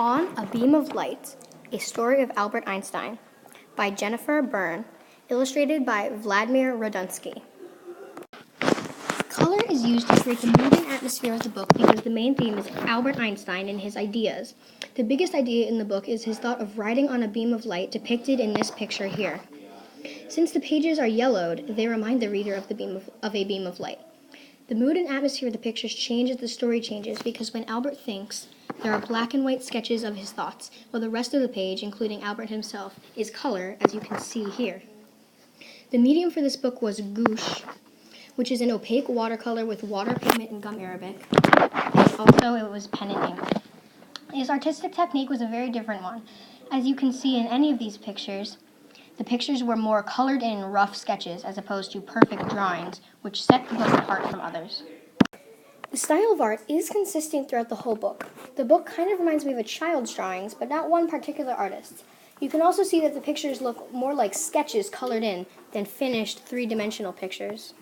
On a Beam of Light, A Story of Albert Einstein by Jennifer Byrne, illustrated by Vladimir Radunsky. Color is used to create the mood and atmosphere of the book because the main theme is Albert Einstein and his ideas. The biggest idea in the book is his thought of riding on a beam of light depicted in this picture here. Since the pages are yellowed, they remind the reader of a beam of light. The mood and atmosphere of the pictures change as the story changes because when Albert thinks, there are black and white sketches of his thoughts, while the rest of the page, including Albert himself, is color, as you can see here. The medium for this book was gouache, which is an opaque watercolor with water pigment and gum arabic. Also, it was pen and ink. His artistic technique was a very different one. As you can see in any of these pictures, the pictures were more colored in rough sketches as opposed to perfect drawings, which set the book apart from others. The style of art is consistent throughout the whole book. The book kind of reminds me of a child's drawings, but not one particular artist. You can also see that the pictures look more like sketches colored in than finished three-dimensional pictures.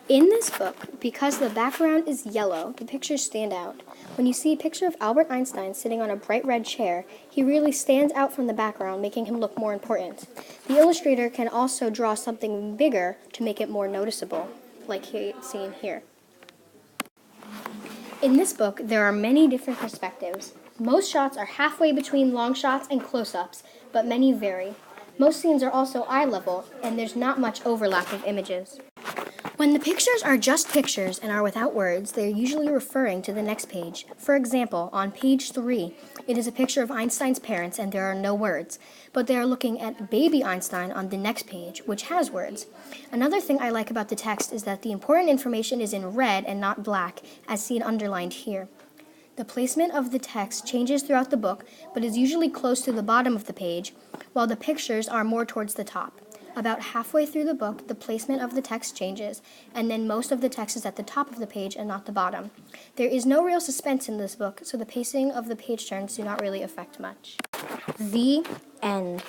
In this book, because the background is yellow, the pictures stand out. When you see a picture of Albert Einstein sitting on a bright red chair, he really stands out from the background, making him look more important. The illustrator can also draw something bigger to make it more noticeable, like seen here. In this book, there are many different perspectives. Most shots are halfway between long shots and close-ups, but many vary. Most scenes are also eye level, and there's not much overlap of images. When the pictures are just pictures and are without words, they are usually referring to the next page. For example, on page 3, it is a picture of Einstein's parents and there are no words, but they are looking at baby Einstein on the next page, which has words. Another thing I like about the text is that the important information is in red and not black, as seen underlined here. The placement of the text changes throughout the book, but is usually close to the bottom of the page, while the pictures are more towards the top. About halfway through the book, the placement of the text changes, and then most of the text is at the top of the page and not the bottom. There is no real suspense in this book, so the pacing of the page turns do not really affect much. The end.